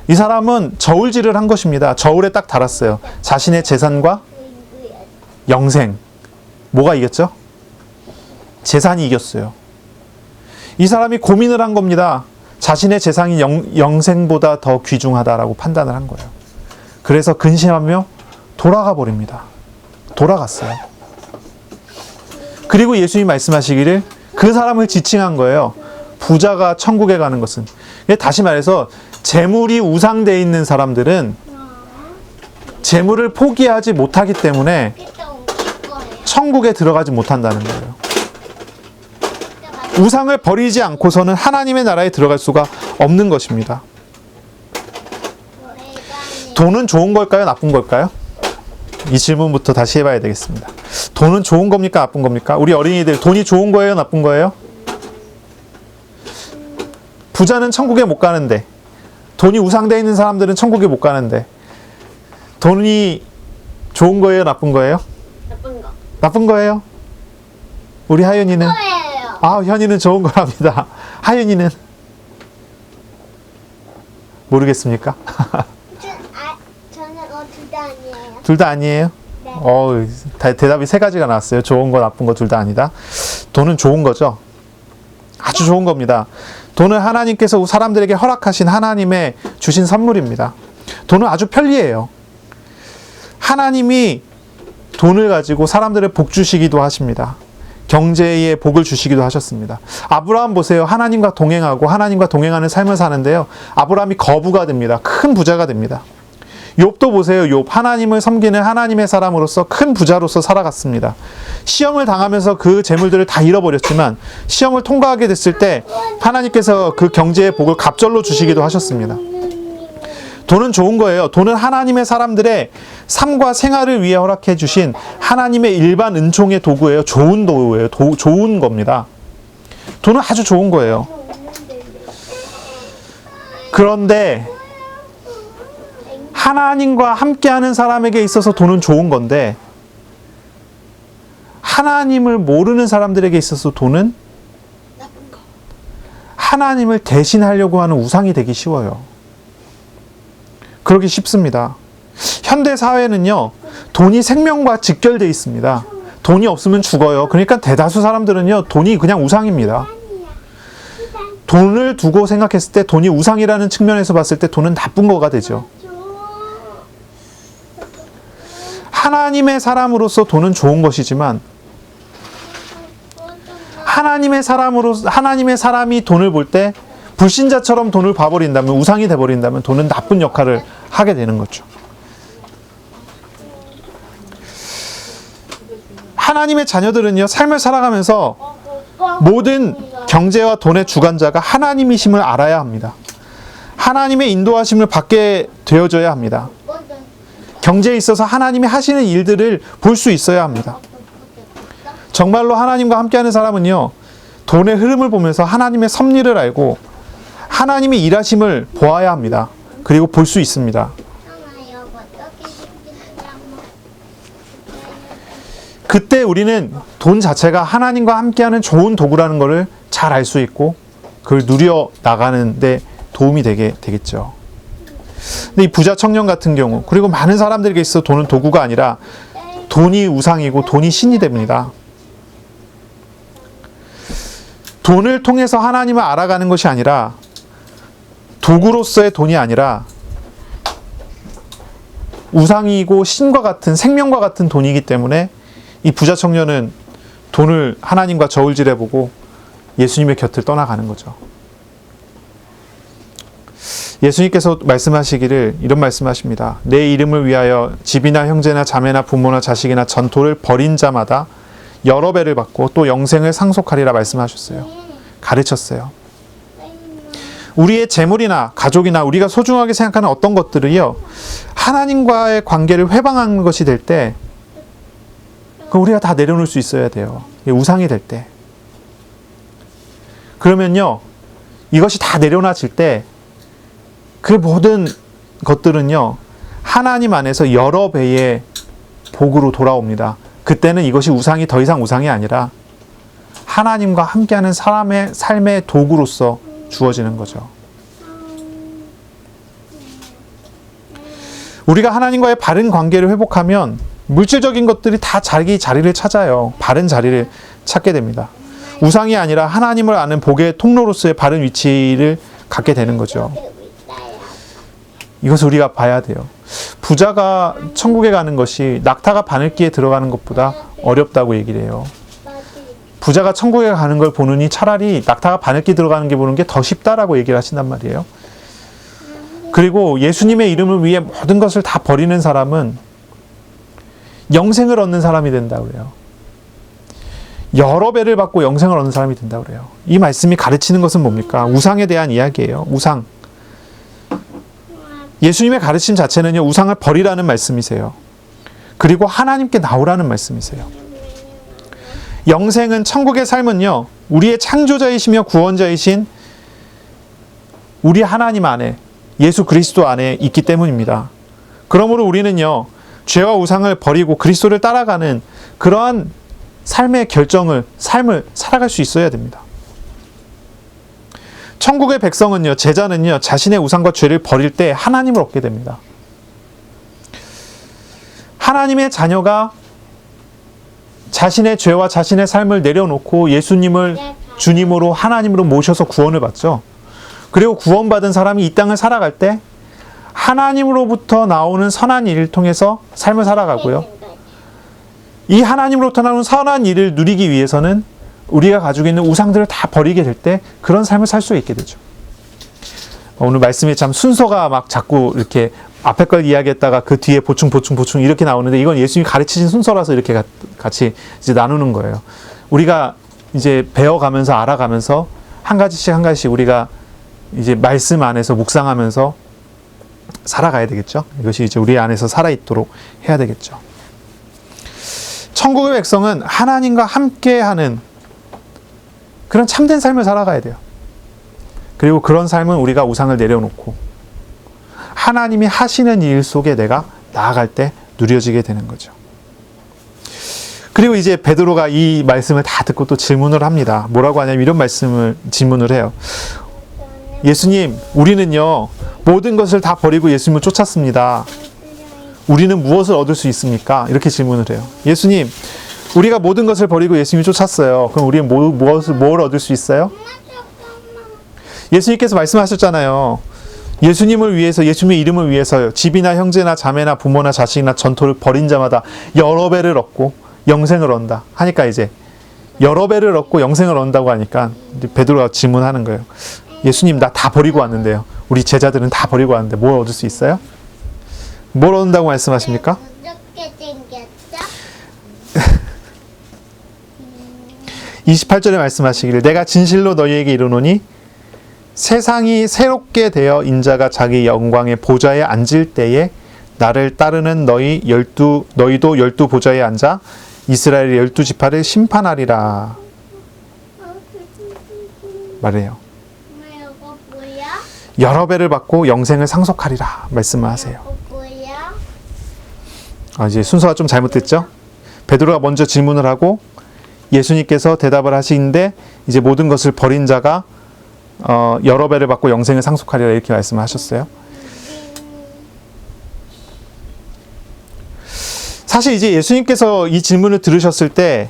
Speaker 1: 이 사람은 저울질을 한 것입니다. 저울에 딱 달았어요. 자신의 재산과 영생. 뭐가 이겼죠? 재산이 이겼어요. 이 사람이 고민을 한 겁니다. 자신의 재산이 영생보다 더 귀중하다라고 판단을 한 거예요. 그래서 근심하며 돌아가 버립니다. 돌아갔어요. 그리고 예수님이 말씀하시기를 그 사람을 지칭한 거예요. 부자가 천국에 가는 것은. 다시 말해서 재물이 우상되어 있는 사람들은 재물을 포기하지 못하기 때문에 천국에 들어가지 못한다는 거예요. 우상을 버리지 않고서는 하나님의 나라에 들어갈 수가 없는 것입니다. 돈은 좋은 걸까요? 나쁜 걸까요? 이 질문부터 다시 해봐야 되겠습니다. 돈은 좋은 겁니까? 나쁜 겁니까? 우리 어린이들 돈이 좋은 거예요? 나쁜 거예요? 부자는 천국에 못 가는데, 돈이 우상되어 있는 사람들은 천국에 못 가는데, 돈이 좋은 거예요? 나쁜 거예요?
Speaker 2: 나쁜 거.
Speaker 1: 나쁜 거예요? 우리 하윤이는?
Speaker 2: 거예요.
Speaker 1: 아, 현이는 좋은 거랍니다. 하윤이는? 모르겠습니까?
Speaker 2: 저는 둘 다 아니에요.
Speaker 1: 둘 다 아니에요?
Speaker 2: 네.
Speaker 1: 대답이 세 가지가 나왔어요. 좋은 거, 나쁜 거 둘 다 아니다. 돈은 좋은 거죠. 아주 좋은 겁니다. 돈은 하나님께서 사람들에게 허락하신 하나님의 주신 선물입니다. 돈은 아주 편리해요. 하나님이 돈을 가지고 사람들을 복 주시기도 하십니다. 경제에 복을 주시기도 하셨습니다. 아브라함 보세요. 하나님과 동행하고 하나님과 동행하는 삶을 사는데요. 아브라함이 거부가 됩니다. 큰 부자가 됩니다. 욥도 보세요. 욥 하나님을 섬기는 하나님의 사람으로서 큰 부자로서 살아갔습니다. 시험을 당하면서 그 재물들을 다 잃어버렸지만 시험을 통과하게 됐을 때 하나님께서 그 경제의 복을 갑절로 주시기도 하셨습니다. 돈은 좋은 거예요. 돈은 하나님의 사람들의 삶과 생활을 위해 허락해 주신 하나님의 일반 은총의 도구예요. 좋은 도구예요. 좋은 겁니다. 돈은 아주 좋은 거예요. 그런데 하나님과 함께하는 사람에게 있어서 돈은 좋은 건데 하나님을 모르는 사람들에게 있어서 돈은
Speaker 2: 나쁜 거.
Speaker 1: 하나님을 대신하려고 하는 우상이 되기 쉬워요. 그러기 쉽습니다. 현대 사회는요, 돈이 생명과 직결되어 있습니다. 돈이 없으면 죽어요. 그러니까 대다수 사람들은요, 돈이 그냥 우상입니다. 돈을 두고 생각했을 때 돈이 우상이라는 측면에서 봤을 때 돈은 나쁜 거가 되죠. 하나님의 사람으로서 돈은 좋은 것이지만 하나님의 사람이 돈을 볼 때 불신자처럼 돈을 봐버린다면, 우상이 돼버린다면 돈은 나쁜 역할을 하게 되는 거죠. 하나님의 자녀들은요, 삶을 살아가면서 모든 경제와 돈의 주관자가 하나님이심을 알아야 합니다. 하나님의 인도하심을 받게 되어져야 합니다. 경제에 있어서 하나님이 하시는 일들을 볼 수 있어야 합니다. 정말로 하나님과 함께하는 사람은요, 돈의 흐름을 보면서 하나님의 섭리를 알고 하나님의 일하심을 보아야 합니다. 그리고 볼 수 있습니다. 그때 우리는 돈 자체가 하나님과 함께하는 좋은 도구라는 것을 잘 알 수 있고 그걸 누려 나가는 데 도움이 되겠죠. 근데 이 부자 청년 같은 경우, 그리고 많은 사람들에게 있어 돈은 도구가 아니라 돈이 우상이고 돈이 신이 됩니다. 돈을 통해서 하나님을 알아가는 것이 아니라, 도구로서의 돈이 아니라 우상이고 신과 같은, 생명과 같은 돈이기 때문에 이 부자 청년은 돈을 하나님과 저울질해보고 예수님의 곁을 떠나가는 거죠. 예수님께서 말씀하시기를 이런 말씀하십니다. 내 이름을 위하여 집이나 형제나 자매나 부모나 자식이나 전토를 벌인 자마다 여러 배를 받고 또 영생을 상속하리라 말씀하셨어요. 가르쳤어요. 우리의 재물이나 가족이나 우리가 소중하게 생각하는 어떤 것들이요, 하나님과의 관계를 회방하는 것이 될 때 우리가 다 내려놓을 수 있어야 돼요. 우상이 될 때. 그러면요, 이것이 다 내려놔질 때 그 모든 것들은요, 하나님 안에서 여러 배의 복으로 돌아옵니다. 그때는 이것이 우상이 더 이상 우상이 아니라 하나님과 함께하는 사람의 삶의 도구로서 주어지는 거죠. 우리가 하나님과의 바른 관계를 회복하면 물질적인 것들이 다 자기 자리를 찾아요. 바른 자리를 찾게 됩니다. 우상이 아니라 하나님을 아는 복의 통로로서의 바른 위치를 갖게 되는 거죠. 이것을 우리가 봐야 돼요. 부자가 천국에 가는 것이 낙타가 바늘기에 들어가는 것보다 어렵다고 얘기를 해요. 부자가 천국에 가는 걸 보느니 차라리 낙타가 바늘기 들어가는 게 보는 게 더 쉽다라고 얘기를 하신단 말이에요. 그리고 예수님의 이름을 위해 모든 것을 다 버리는 사람은 영생을 얻는 사람이 된다고 그래요. 여러 배를 받고 영생을 얻는 사람이 된다고 그래요. 이 말씀이 가르치는 것은 뭡니까? 우상에 대한 이야기예요. 우상. 예수님의 가르침 자체는요, 우상을 버리라는 말씀이세요. 그리고 하나님께 나오라는 말씀이세요. 영생은, 천국의 삶은요, 우리의 창조자이시며 구원자이신 우리 하나님 안에, 예수 그리스도 안에 있기 때문입니다. 그러므로 우리는요, 죄와 우상을 버리고 그리스도를 따라가는 그러한 삶의 삶을 살아갈 수 있어야 됩니다. 천국의 백성은요, 제자는요, 자신의 우상과 죄를 버릴 때 하나님을 얻게 됩니다. 하나님의 자녀가 자신의 죄와 자신의 삶을 내려놓고 예수님을 주님으로, 하나님으로 모셔서 구원을 받죠. 그리고 구원받은 사람이 이 땅을 살아갈 때 하나님으로부터 나오는 선한 일을 통해서 삶을 살아가고요. 이 하나님으로부터 나오는 선한 일을 누리기 위해서는 우리가 가지고 있는 우상들을 다 버리게 될 때 그런 삶을 살 수 있게 되죠. 오늘 말씀이 참 순서가 막 자꾸 이렇게 앞에 걸 이야기했다가 그 뒤에 보충 이렇게 나오는데, 이건 예수님이 가르치신 순서라서 이렇게 같이 이제 나누는 거예요. 우리가 이제 배워가면서 알아가면서 한 가지씩 우리가 이제 말씀 안에서 묵상하면서 살아가야 되겠죠. 이것이 이제 우리 안에서 살아있도록 해야 되겠죠. 천국의 백성은 하나님과 함께하는 그런 참된 삶을 살아가야 돼요. 그리고 그런 삶은 우리가 우상을 내려놓고 하나님이 하시는 일 속에 내가 나아갈 때 누려지게 되는 거죠. 그리고 이제 베드로가 이 말씀을 다 듣고 또 질문을 합니다. 뭐라고 하냐면 이런 질문을 해요. 예수님, 우리는요 모든 것을 다 버리고 예수님을 쫓았습니다. 우리는 무엇을 얻을 수 있습니까? 이렇게 질문을 해요. 예수님, 우리가 모든 것을 버리고 예수님을 쫓았어요. 그럼 우리는 뭘 얻을 수 있어요? 예수님께서 말씀하셨잖아요. 예수님을 위해서, 예수님의 이름을 위해서요, 집이나 형제나 자매나 부모나 자식이나 전토를 벌인 자마다 여러 배를 얻고 영생을 얻는다 하니까, 이제 여러 배를 얻고 영생을 얻는다고 하니까 베드로가 질문하는 거예요. 예수님, 나 다 버리고 왔는데요, 우리 제자들은 다 버리고 왔는데 뭘 얻을 수 있어요? 뭘 얻는다고 말씀하십니까?
Speaker 2: 어떻게 생겼죠?
Speaker 1: 28절에 말씀하시기를 내가 진실로 너희에게 이르노니 세상이 새롭게 되어 인자가 자기 영광의 보좌에 앉을 때에 나를 따르는 너희도 12 보좌에 앉아 이스라엘의 12지파를 심판하리라 말해요.
Speaker 2: 이거 뭐야?
Speaker 1: 여러 배를 받고 영생을 상속하리라 말씀을 하세요.
Speaker 2: 이거 뭐야?
Speaker 1: 이제 순서가 좀 잘못됐죠? 베드로가 먼저 질문을 하고 예수님께서 대답을 하시는데, 이제 모든 것을 버린 자가 여러 배를 받고 영생을 상속하리라 이렇게 말씀하셨어요. 사실 이제 예수님께서 이 질문을 들으셨을 때,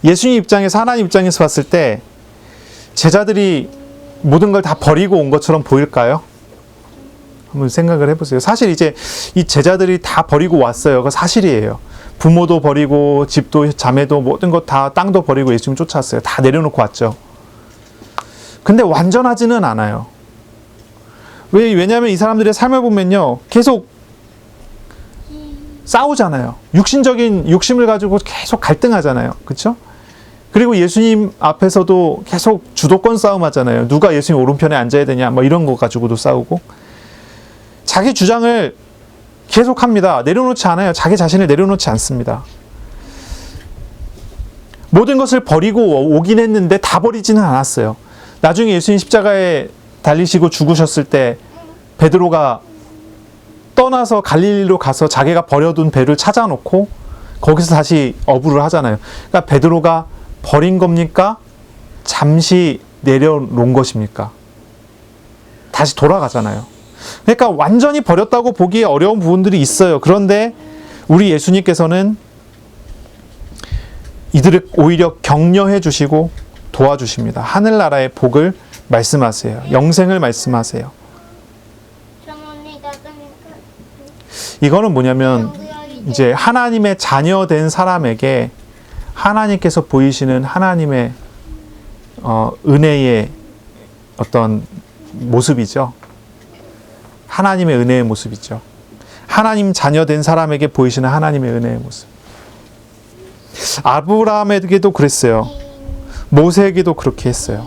Speaker 1: 예수님 입장에서, 하나님 입장에서 봤을 때 제자들이 모든 걸 다 버리고 온 것처럼 보일까요? 한번 생각을 해보세요. 사실 이제 이 제자들이 다 버리고 왔어요. 그거 사실이에요. 부모도 버리고 집도 자매도 모든 것 다, 땅도 버리고 예수님 쫓아왔어요. 다 내려놓고 왔죠. 근데 완전하지는 않아요. 왜냐하면 이 사람들의 삶을 보면요, 계속 싸우잖아요. 욕심을 가지고 계속 갈등하잖아요. 그렇죠? 그리고 예수님 앞에서도 계속 주도권 싸움 하잖아요. 누가 예수님 오른편에 앉아야 되냐, 뭐 이런 거 가지고도 싸우고, 자기 주장을 계속 합니다. 내려놓지 않아요. 자기 자신을 내려놓지 않습니다. 모든 것을 버리고 오긴 했는데 다 버리지는 않았어요. 나중에 예수님 십자가에 달리시고 죽으셨을 때 베드로가 떠나서 갈릴리로 가서 자기가 버려둔 배를 찾아놓고 거기서 다시 어부를 하잖아요. 그러니까 베드로가 버린 겁니까? 잠시 내려놓은 것입니까? 다시 돌아가잖아요. 그러니까 완전히 버렸다고 보기에 어려운 부분들이 있어요. 그런데 우리 예수님께서는 이들을 오히려 격려해 주시고 도와주십니다. 하늘나라의 복을 말씀하세요. 영생을 말씀하세요. 이거는 뭐냐면, 이제 하나님의 자녀된 사람에게 하나님께서 보이시는 하나님의 은혜의 어떤 모습이죠. 하나님의 은혜의 모습이죠. 하나님 자녀된 사람에게 보이시는 하나님의 은혜의 모습. 아브라함에게도 그랬어요. 모세에게도 그렇게 했어요.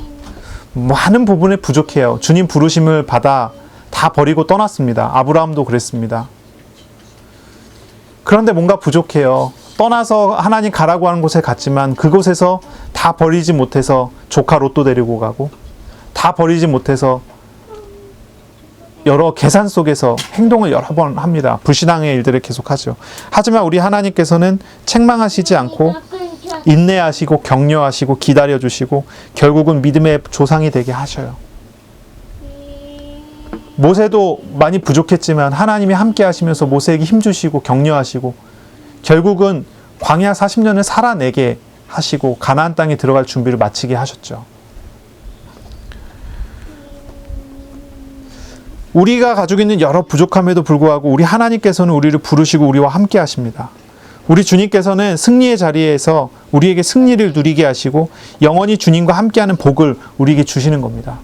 Speaker 1: 많은 부분에 부족해요. 주님 부르심을 받아 다 버리고 떠났습니다. 아브라함도 그랬습니다. 그런데 뭔가 부족해요. 떠나서 하나님 가라고 하는 곳에 갔지만 그곳에서 다 버리지 못해서 조카 롯도 데리고 가고, 다 버리지 못해서 여러 계산 속에서 행동을 여러 번 합니다. 불신앙의 일들을 계속하죠. 하지만 우리 하나님께서는 책망하시지 않고 인내하시고 격려하시고 기다려주시고 결국은 믿음의 조상이 되게 하셔요. 모세도 많이 부족했지만 하나님이 함께 하시면서 모세에게 힘주시고 격려하시고 결국은 광야 40년을 살아내게 하시고 가나안 땅에 들어갈 준비를 마치게 하셨죠. 우리가 가지고 있는 여러 부족함에도 불구하고 우리 하나님께서는 우리를 부르시고 우리와 함께 하십니다. 우리 주님께서는 승리의 자리에서 우리에게 승리를 누리게 하시고 영원히 주님과 함께하는 복을 우리에게 주시는 겁니다.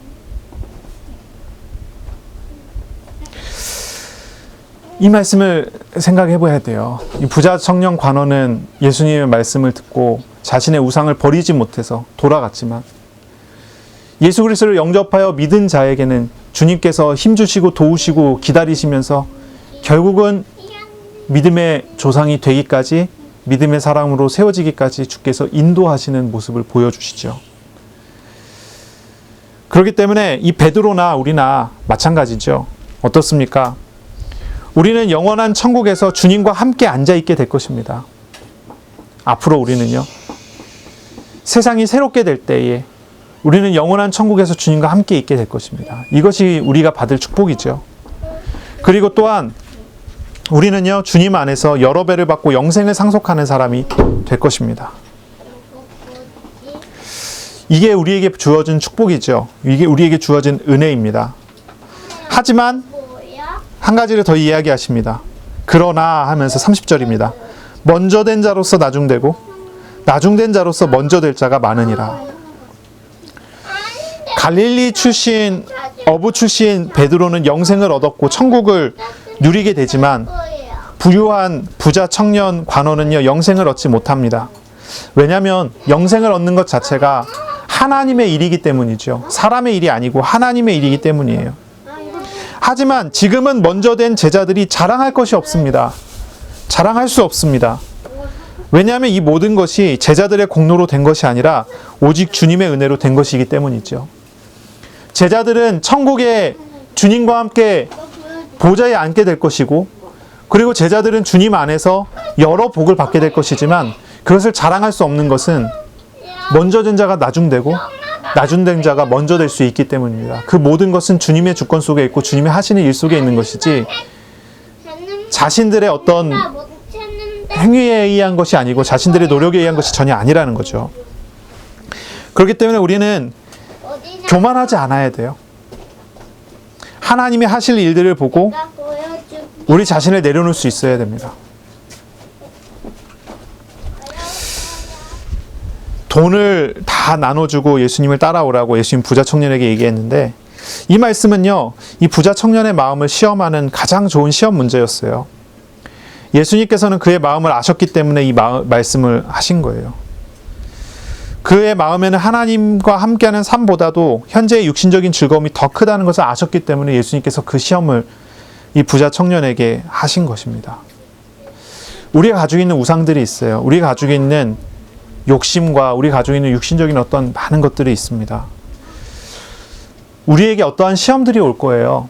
Speaker 1: 이 말씀을 생각해 봐야 돼요. 이 부자 청년 관원은 예수님의 말씀을 듣고 자신의 우상을 버리지 못해서 돌아갔지만, 예수 그리스도를 영접하여 믿은 자에게는 주님께서 힘주시고 도우시고 기다리시면서 결국은 믿음의 조상이 되기까지, 믿음의 사람으로 세워지기까지 주께서 인도하시는 모습을 보여주시죠. 그렇기 때문에 이 베드로나 우리나 마찬가지죠. 어떻습니까? 우리는 영원한 천국에서 주님과 함께 앉아있게 될 것입니다. 앞으로 우리는요, 세상이 새롭게 될 때에 우리는 영원한 천국에서 주님과 함께 있게 될 것입니다. 이것이 우리가 받을 축복이죠. 그리고 또한 우리는요, 주님 안에서 여러 배를 받고 영생을 상속하는 사람이 될 것입니다. 이게 우리에게 주어진 축복이죠. 이게 우리에게 주어진 은혜입니다. 하지만
Speaker 2: 뭐야?
Speaker 1: 한 가지를 더 이야기하십니다. 그러나 하면서 30절입니다. 먼저 된 자로서 나중되고 나중된 자로서 먼저 될 자가 많으니라. 갈릴리 출신, 어부 출신 베드로는 영생을 얻었고 천국을 누리게 되지만 부유한 부자 청년 관원은요, 영생을 얻지 못합니다. 왜냐하면 영생을 얻는 것 자체가 하나님의 일이기 때문이죠. 사람의 일이 아니고 하나님의 일이기 때문이에요. 하지만 지금은 먼저 된 제자들이 자랑할 것이 없습니다. 자랑할 수 없습니다. 왜냐하면 이 모든 것이 제자들의 공로로 된 것이 아니라 오직 주님의 은혜로 된 것이기 때문이죠. 제자들은 천국에 주님과 함께 보좌에 앉게 될 것이고, 그리고 제자들은 주님 안에서 여러 복을 받게 될 것이지만, 그것을 자랑할 수 없는 것은 먼저 된 자가 나중되고 나중된 자가 먼저 될 수 있기 때문입니다. 그 모든 것은 주님의 주권 속에 있고 주님이 하시는 일 속에 있는 것이지 자신들의 어떤 행위에 의한 것이 아니고 자신들의 노력에 의한 것이 전혀 아니라는 거죠. 그렇기 때문에 우리는 교만하지 않아야 돼요. 하나님이 하실 일들을 보고 우리 자신을 내려놓을 수 있어야 됩니다. 돈을 다 나눠주고 예수님을 따라오라고 예수님 부자 청년에게 얘기했는데, 이 말씀은요, 이 부자 청년의 마음을 시험하는 가장 좋은 시험 문제였어요. 예수님께서는 그의 마음을 아셨기 때문에 이 말씀을 하신 거예요. 그의 마음에는 하나님과 함께하는 삶보다도 현재의 육신적인 즐거움이 더 크다는 것을 아셨기 때문에 예수님께서 그 시험을 이 부자 청년에게 하신 것입니다. 우리가 가지고 있는 우상들이 있어요. 우리가 가지고 있는 욕심과 우리가 가지고 있는 육신적인 어떤 많은 것들이 있습니다. 우리에게 어떠한 시험들이 올 거예요.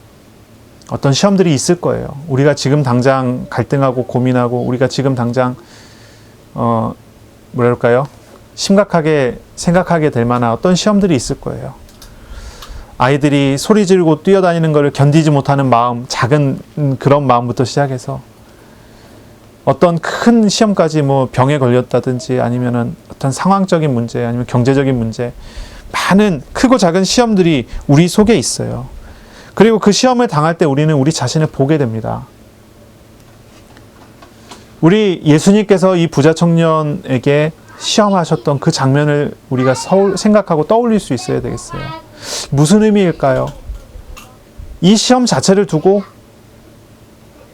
Speaker 1: 어떤 시험들이 있을 거예요. 우리가 지금 당장 갈등하고 고민하고 우리가 지금 당장 뭐랄까요? 심각하게 생각하게 될 만한 어떤 시험들이 있을 거예요. 아이들이 소리 지르고 뛰어다니는 것을 견디지 못하는 마음, 작은 그런 마음부터 시작해서 어떤 큰 시험까지 뭐 병에 걸렸다든지 아니면은 어떤 상황적인 문제 아니면 경제적인 문제, 많은 크고 작은 시험들이 우리 속에 있어요. 그리고 그 시험을 당할 때 우리는 우리 자신을 보게 됩니다. 우리 예수님께서 이 부자 청년에게 시험하셨던 그 장면을 우리가 생각하고 떠올릴 수 있어야 되겠어요. 무슨 의미일까요? 이 시험 자체를 두고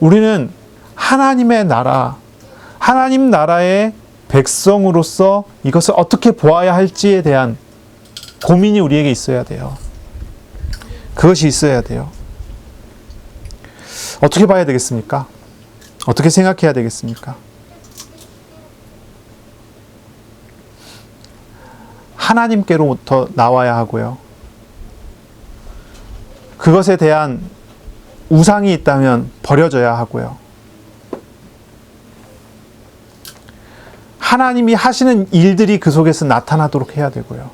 Speaker 1: 우리는 하나님의 나라, 하나님 나라의 백성으로서 이것을 어떻게 보아야 할지에 대한 고민이 우리에게 있어야 돼요. 그것이 있어야 돼요. 어떻게 봐야 되겠습니까? 어떻게 생각해야 되겠습니까? 하나님께로부터 나와야 하고요. 그것에 대한 우상이 있다면 버려져야 하고요. 하나님이 하시는 일들이 그 속에서 나타나도록 해야 되고요.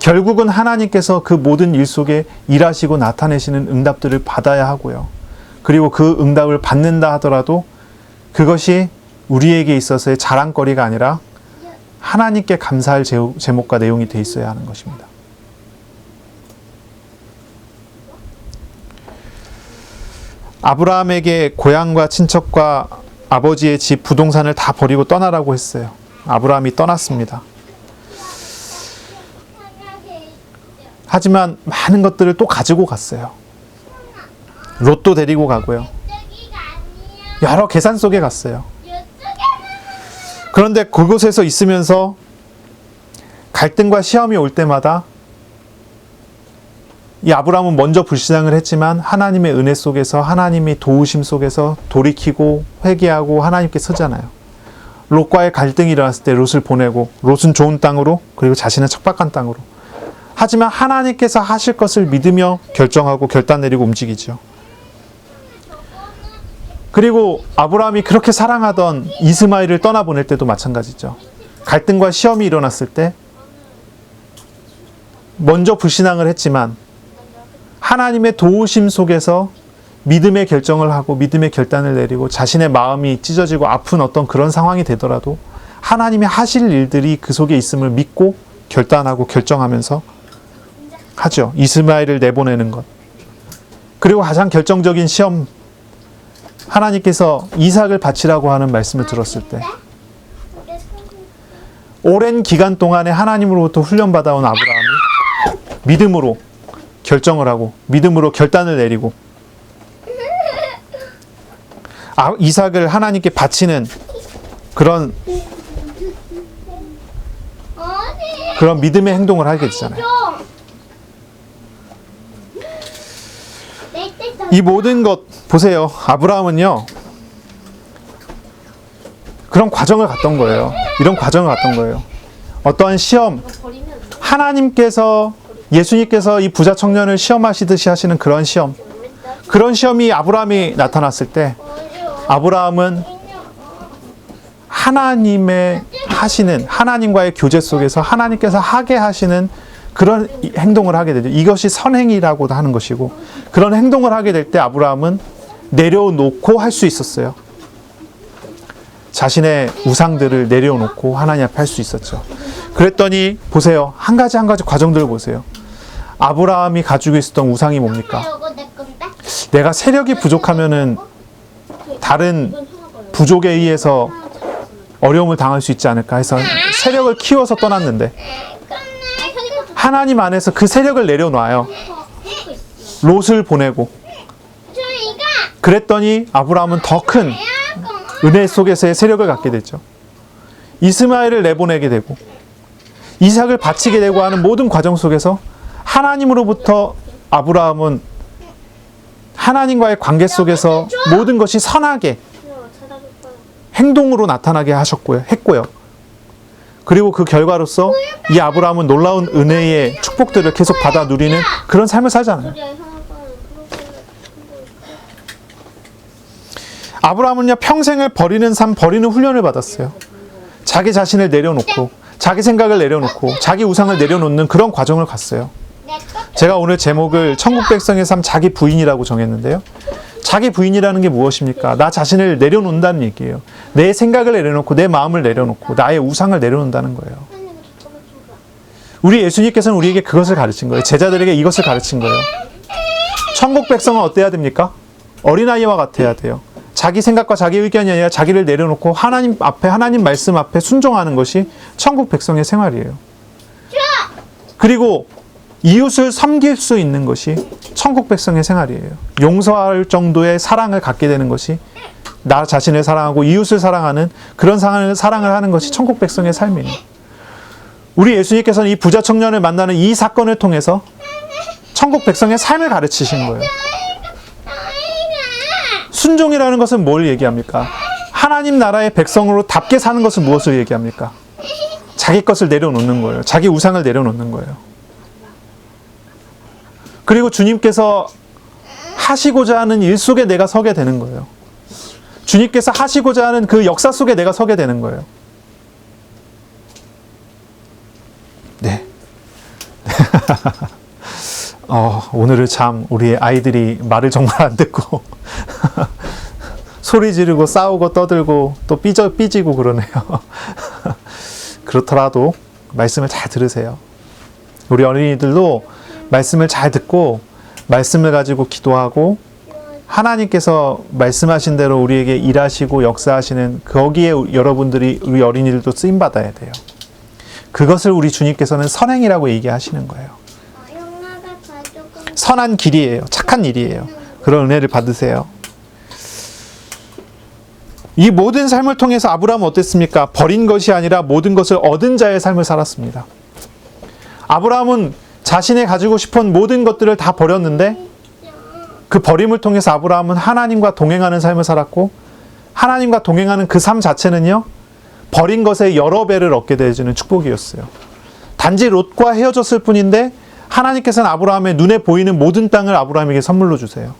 Speaker 1: 결국은 하나님께서 그 모든 일 속에 일하시고 나타내시는 응답들을 받아야 하고요. 그리고 그 응답을 받는다 하더라도 그것이 우리에게 있어서의 자랑거리가 아니라 하나님께 감사할 제목과 내용이 돼 있어야 하는 것입니다. 아브라함에게 고향과 친척과 아버지의 집, 부동산을 다 버리고 떠나라고 했어요. 아브라함이 떠났습니다. 하지만 많은 것들을 또 가지고 갔어요. 롯도 데리고 가고요. 여러 계산 속에 갔어요. 그런데 그곳에서 있으면서 갈등과 시험이 올 때마다 이 아브라함은 먼저 불신앙을 했지만 하나님의 은혜 속에서, 하나님의 도우심 속에서 돌이키고 회개하고 하나님께 서잖아요. 롯과의 갈등이 일어났을 때 롯을 보내고, 롯은 좋은 땅으로, 그리고 자신은 척박한 땅으로. 하지만 하나님께서 하실 것을 믿으며 결정하고 결단 내리고 움직이죠. 그리고 아브라함이 그렇게 사랑하던 이스마엘을 떠나보낼 때도 마찬가지죠. 갈등과 시험이 일어났을 때 먼저 불신앙을 했지만 하나님의 도우심 속에서 믿음의 결정을 하고 믿음의 결단을 내리고 자신의 마음이 찢어지고 아픈 어떤 그런 상황이 되더라도 하나님이 하실 일들이 그 속에 있음을 믿고 결단하고 결정하면서 하죠. 이스마엘을 내보내는 것. 그리고 가장 결정적인 시험, 하나님께서 이삭을 바치라고 하는 말씀을 들었을 때 오랜 기간 동안에 하나님으로부터 훈련받아온 아브라함이 믿음으로 결정을 하고 믿음으로 결단을 내리고 이삭을 하나님께 바치는 그런 믿음의 행동을 하게 되잖아요. 이 모든 것 보세요. 아브라함은요 그런 과정을 갔던 거예요. 이런 과정을 갔던 거예요. 어떠한 시험, 하나님께서 예수님께서 이 부자 청년을 시험하시듯이 하시는 그런 시험, 그런 시험이 아브라함이 나타났을 때 아브라함은 하나님의 하시는 하나님과의 교제 속에서 하나님께서 하게 하시는 그런 행동을 하게 되죠. 이것이 선행이라고도 하는 것이고 그런 행동을 하게 될 때 아브라함은 내려놓고 할 수 있었어요. 자신의 우상들을 내려놓고 하나님 앞에 할 수 있었죠. 그랬더니 보세요. 한 가지 과정들을 보세요. 아브라함이 가지고 있었던 우상이 뭡니까? 내가 세력이 부족하면은 다른 부족에 의해서 어려움을 당할 수 있지 않을까 해서 세력을 키워서 떠났는데 하나님 안에서 그 세력을 내려놔요. 롯을 보내고 그랬더니 아브라함은 더 큰 은혜 속에서의 세력을 갖게 되죠. 이스마엘을 내보내게 되고 이삭을 바치게 되고 하는 모든 과정 속에서 하나님으로부터 아브라함은 하나님과의 관계 속에서 모든 것이 선하게 행동으로 나타나게 했고요. 그리고 그 결과로서 이 아브라함은 놀라운 은혜의 축복들을 계속 받아 누리는 그런 삶을 살잖아요. 아브라함은요 평생을 버리는 훈련을 받았어요. 자기 자신을 내려놓고 자기 생각을 내려놓고 자기 우상을 내려놓는 그런 과정을 갔어요. 제가 오늘 제목을 천국 백성의 삶 자기 부인이라고 정했는데요. 자기 부인이라는 게 무엇입니까? 나 자신을 내려놓는다는 얘기예요. 내 생각을 내려놓고 내 마음을 내려놓고 나의 우상을 내려놓는다는 거예요. 우리 예수님께서는 우리에게 그것을 가르친 거예요. 제자들에게 이것을 가르친 거예요. 천국 백성은 어때야 됩니까? 어린아이와 같아야 돼요. 자기 생각과 자기 의견이 아니라 자기를 내려놓고 하나님 앞에 하나님 말씀 앞에 순종하는 것이 천국 백성의 생활이에요. 그리고 이웃을 섬길 수 있는 것이 천국 백성의 생활이에요. 용서할 정도의 사랑을 갖게 되는 것이 나 자신을 사랑하고 이웃을 사랑하는 그런 사랑을 하는 것이 천국 백성의 삶이에요. 우리 예수님께서는 이 부자 청년을 만나는 이 사건을 통해서 천국 백성의 삶을 가르치신 거예요. 순종이라는 것은 뭘 얘기합니까? 하나님 나라의 백성으로 답게 사는 것은 무엇을 얘기합니까? 자기 것을 내려놓는 거예요. 자기 우상을 내려놓는 거예요. 그리고 주님께서 하시고자 하는 일 속에 내가 서게 되는 거예요. 주님께서 하시고자 하는 그 역사 속에 내가 서게 되는 거예요. 네. 오늘은 참 우리 아이들이 말을 정말 안 듣고 소리 지르고 싸우고 떠들고 또 삐지고 그러네요. 그렇더라도 말씀을 잘 들으세요. 우리 어린이들도 말씀을 잘 듣고 말씀을 가지고 기도하고 하나님께서 말씀하신 대로 우리에게 일하시고 역사하시는 거기에 여러분들이 우리 어린이들도 쓰임받아야 돼요. 그것을 우리 주님께서는 선행이라고 얘기하시는 거예요. 선한 길이에요. 착한 일이에요. 그런 은혜를 받으세요. 이 모든 삶을 통해서 아브라함은 어땠습니까? 버린 것이 아니라 모든 것을 얻은 자의 삶을 살았습니다. 아브라함은 자신이 가지고 싶은 모든 것들을 다 버렸는데 그 버림을 통해서 아브라함은 하나님과 동행하는 삶을 살았고 하나님과 동행하는 그 삶 자체는요. 버린 것의 여러 배를 얻게 되어지는 축복이었어요. 단지 롯과 헤어졌을 뿐인데 하나님께서는 아브라함의 눈에 보이는 모든 땅을 아브라함에게 선물로 주세요.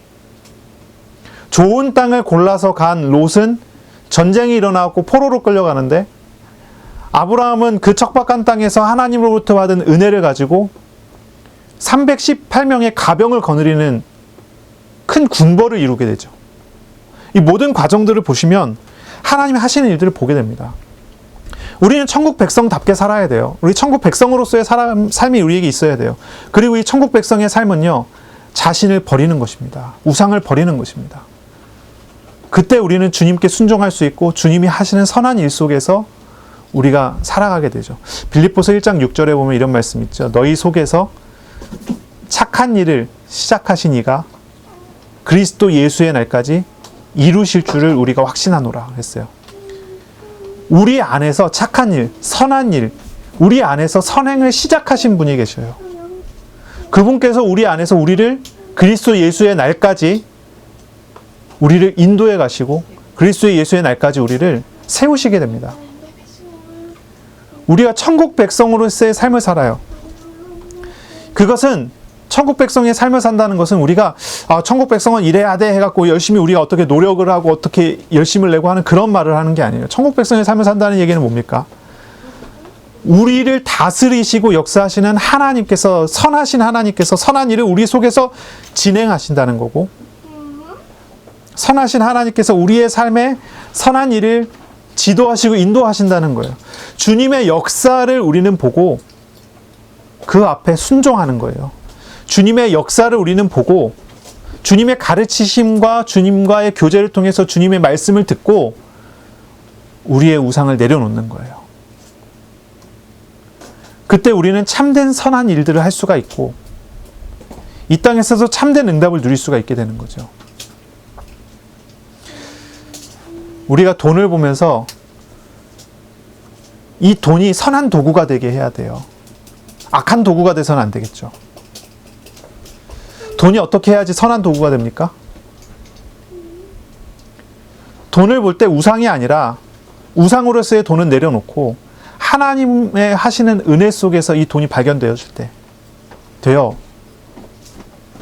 Speaker 1: 좋은 땅을 골라서 간 롯은 전쟁이 일어나고 포로로 끌려가는데, 아브라함은 그 척박한 땅에서 하나님으로부터 받은 은혜를 가지고 318명의 가병을 거느리는 큰 군벌을 이루게 되죠. 이 모든 과정들을 보시면 하나님이 하시는 일들을 보게 됩니다. 우리는 천국 백성답게 살아야 돼요. 우리 천국 백성으로서의 삶이 우리에게 있어야 돼요. 그리고 이 천국 백성의 삶은요, 자신을 버리는 것입니다. 우상을 버리는 것입니다. 그때 우리는 주님께 순종할 수 있고 주님이 하시는 선한 일 속에서 우리가 살아가게 되죠. 빌립보서 1장 6절에 보면 이런 말씀 있죠. 너희 속에서 착한 일을 시작하신 이가 그리스도 예수의 날까지 이루실 줄을 우리가 확신하노라 했어요. 우리 안에서 착한 일, 선한 일, 우리 안에서 선행을 시작하신 분이 계셔요. 그분께서 우리 안에서 우리를 그리스도 예수의 날까지 우리를 인도해 가시고 그리스도 예수의 날까지 우리를 세우시게 됩니다. 우리가 천국 백성으로서의 삶을 살아요. 그것은 천국 백성의 삶을 산다는 것은 우리가 천국 백성은 이래야 돼 해갖고 열심히 우리가 어떻게 노력을 하고 어떻게 열심을 내고 하는 그런 말을 하는 게 아니에요. 천국 백성의 삶을 산다는 얘기는 뭡니까? 우리를 다스리시고 역사하시는 하나님께서, 선하신 하나님께서 선한 일을 우리 속에서 진행하신다는 거고, 선하신 하나님께서 우리의 삶에 선한 일을 지도하시고 인도하신다는 거예요. 주님의 역사를 우리는 보고 그 앞에 순종하는 거예요. 주님의 역사를 우리는 보고 주님의 가르치심과 주님과의 교제를 통해서 주님의 말씀을 듣고 우리의 우상을 내려놓는 거예요. 그때 우리는 참된 선한 일들을 할 수가 있고 이 땅에서도 참된 응답을 누릴 수가 있게 되는 거죠. 우리가 돈을 보면서 이 돈이 선한 도구가 되게 해야 돼요. 악한 도구가 돼서는 안 되겠죠. 돈이 어떻게 해야지 선한 도구가 됩니까? 돈을 볼 때 우상이 아니라 우상으로서의 돈은 내려놓고 하나님의 하시는 은혜 속에서 이 돈이 발견되었을 때 돼요.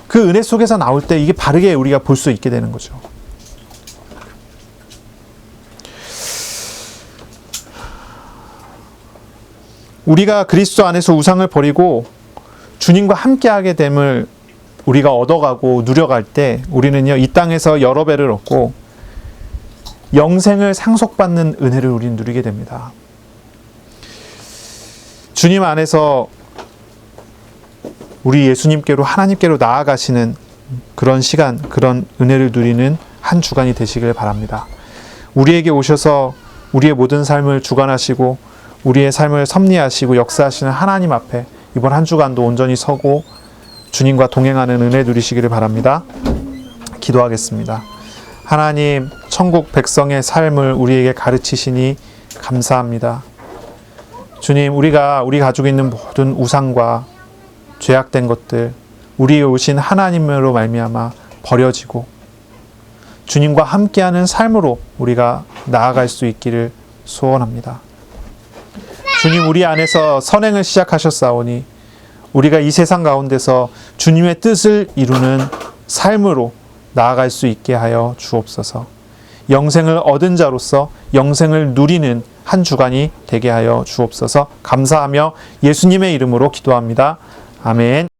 Speaker 1: 그 은혜 속에서 나올 때 이게 바르게 우리가 볼 수 있게 되는 거죠. 우리가 그리스도 안에서 우상을 버리고 주님과 함께하게 됨을 우리가 얻어가고 누려갈 때 우리는요, 이 땅에서 여러 배를 얻고 영생을 상속받는 은혜를 우리는 누리게 됩니다. 주님 안에서 우리 예수님께로, 하나님께로 나아가시는 그런 시간, 그런 은혜를 누리는 한 주간이 되시길 바랍니다. 우리에게 오셔서 우리의 모든 삶을 주관하시고 우리의 삶을 섭리하시고 역사하시는 하나님 앞에 이번 한 주간도 온전히 서고 주님과 동행하는 은혜 누리시기를 바랍니다. 기도하겠습니다. 하나님, 천국 백성의 삶을 우리에게 가르치시니 감사합니다. 주님, 우리 가지고 있는 모든 우상과 죄악된 것들, 우리에 오신 하나님으로 말미암아 버려지고 주님과 함께하는 삶으로 우리가 나아갈 수 있기를 소원합니다. 주님, 우리 안에서 선행을 시작하셨사오니 우리가 이 세상 가운데서 주님의 뜻을 이루는 삶으로 나아갈 수 있게 하여 주옵소서. 영생을 얻은 자로서 영생을 누리는 한 주간이 되게 하여 주옵소서. 감사하며 예수님의 이름으로 기도합니다. 아멘.